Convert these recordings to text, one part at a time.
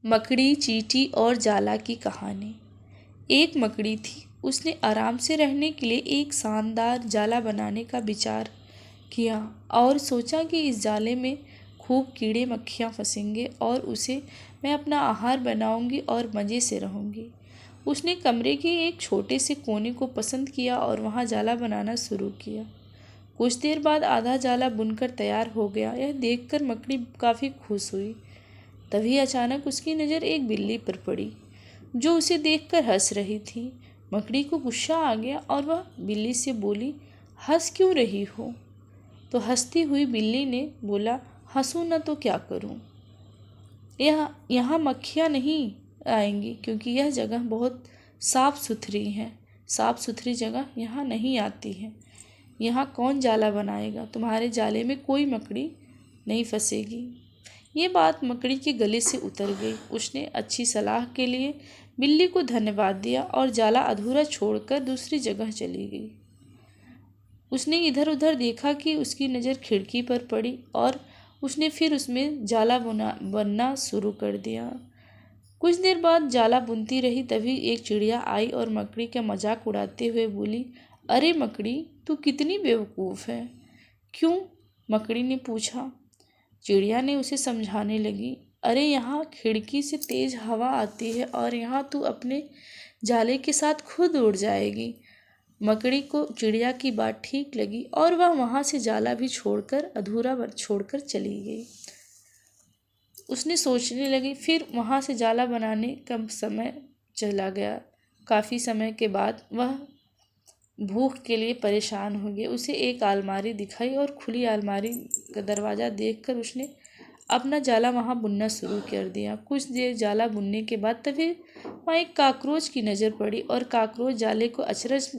मकड़ी, चींटी और जाला की कहानी। एक मकड़ी थी। उसने आराम से रहने के लिए एक शानदार जाला बनाने का विचार किया और सोचा कि इस जाले में खूब कीड़े मक्खियाँ फंसेंगे और उसे मैं अपना आहार बनाऊंगी और मज़े से रहूंगी। उसने कमरे के एक छोटे से कोने को पसंद किया और वहाँ जाला बनाना शुरू किया। कुछ देर बाद आधा जाला बुनकर तैयार हो गया। यह देखकर मकड़ी काफ़ी खुश हुई। तभी अचानक उसकी नज़र एक बिल्ली पर पड़ी जो उसे देखकर हंस रही थी। मकड़ी को गुस्सा आ गया और वह बिल्ली से बोली, हंस क्यों रही हो? तो हंसती हुई बिल्ली ने बोला, हंसूं न तो क्या करूं? यहाँ मक्खियाँ नहीं आएंगी क्योंकि यह जगह बहुत साफ सुथरी है। साफ सुथरी जगह यहाँ नहीं आती है। यहाँ कौन जाला बनाएगा? तुम्हारे जाले में कोई मकड़ी नहीं फंसेगी। ये बात मकड़ी के गले से उतर गई। उसने अच्छी सलाह के लिए बिल्ली को धन्यवाद दिया और जाला अधूरा छोड़कर दूसरी जगह चली गई। उसने इधर उधर देखा कि उसकी नज़र खिड़की पर पड़ी और उसने फिर उसमें जाला बनना शुरू कर दिया। कुछ देर बाद जाला बुनती रही। तभी एक चिड़िया आई और मकड़ी का मजाक उड़ाते हुए बोली, अरे मकड़ी, तू कितनी बेवकूफ़ है। क्यों? मकड़ी ने पूछा। चिड़िया ने उसे समझाने लगी, अरे यहाँ खिड़की से तेज हवा आती है और यहाँ तू अपने जाले के साथ खुद उड़ जाएगी। मकड़ी को चिड़िया की बात ठीक लगी और वह वहाँ से जाला भी अधूरा छोड़कर चली गई। उसने सोचने लगी। फिर वहाँ से जाला बनाने का समय चला गया। काफ़ी समय के बाद वह भूख के लिए परेशान हो गई। उसे एक अलमारी दिखाई और खुली अलमारी का दरवाज़ा देखकर उसने अपना जाला वहाँ बुनना शुरू कर दिया। कुछ देर जाला बुनने के बाद तभी वहाँ एक काकरोच की नज़र पड़ी और काकरोच जाले को अचरज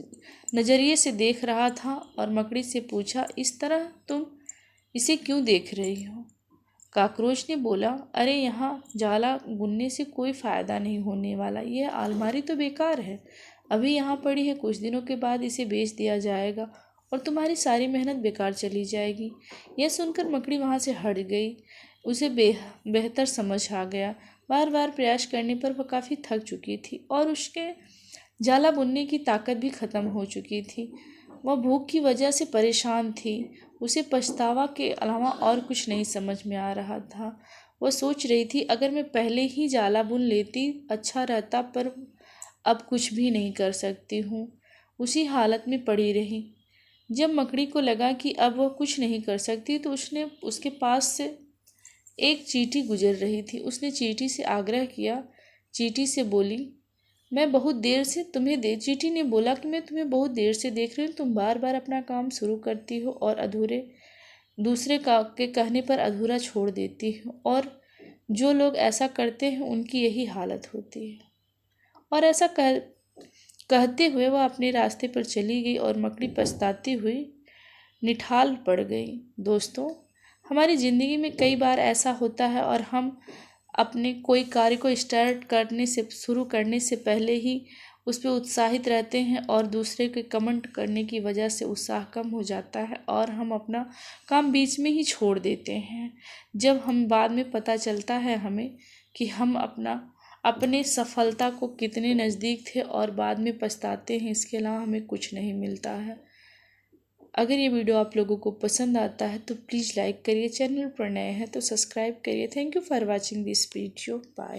नज़रिए से देख रहा था और मकड़ी से पूछा, इस तरह तुम इसे क्यों देख रही हो? काकरोच ने बोला, अरे यहाँ जाला बुनने से कोई फ़ायदा नहीं होने वाला। यह अलमारी तो बेकार है। अभी यहाँ पड़ी है, कुछ दिनों के बाद इसे बेच दिया जाएगा और तुम्हारी सारी मेहनत बेकार चली जाएगी। यह सुनकर मकड़ी वहाँ से हट गई। उसे बेहतर समझ आ गया। बार बार प्रयास करने पर वह काफ़ी थक चुकी थी और उसके जाला बुनने की ताकत भी ख़त्म हो चुकी थी। वह भूख की वजह से परेशान थी। उसे पछतावा के अलावा और कुछ नहीं समझ में आ रहा था। वह सोच रही थी, अगर मैं पहले ही जाला बुन लेती अच्छा रहता, पर अब कुछ भी नहीं कर सकती हूँ। उसी हालत में पड़ी रही। जब मकड़ी को लगा कि अब वह कुछ नहीं कर सकती तो उसने उसके पास से एक चींटी गुजर रही थी। उसने चींटी से आग्रह किया। चींटी से बोली, मैं बहुत देर से तुम्हें दे चींटी ने बोला कि मैं तुम्हें बहुत देर से देख रही हूँ। तुम बार बार अपना काम शुरू करती हो और दूसरे के कहने पर अधूरा छोड़ देती हो, और जो लोग ऐसा करते हैं उनकी यही हालत होती है। और ऐसा कहते हुए वह अपने रास्ते पर चली गई और मकड़ी पछताती हुई निठाल पड़ गई। दोस्तों, हमारी ज़िंदगी में कई बार ऐसा होता है और हम अपने कोई कार्य को शुरू करने से पहले ही उस पर उत्साहित रहते हैं और दूसरे के कमेंट करने की वजह से उत्साह कम हो जाता है और हम अपना काम बीच में ही छोड़ देते हैं। जब हम बाद में पता चलता है हमें कि हम अपने सफलता को कितने नज़दीक थे और बाद में पछताते हैं। इसके अलावा हमें कुछ नहीं मिलता है। अगर ये वीडियो आप लोगों को पसंद आता है तो प्लीज़ लाइक करिए। चैनल पर नए हैं तो सब्सक्राइब करिए। Thank you for watching this video. Bye.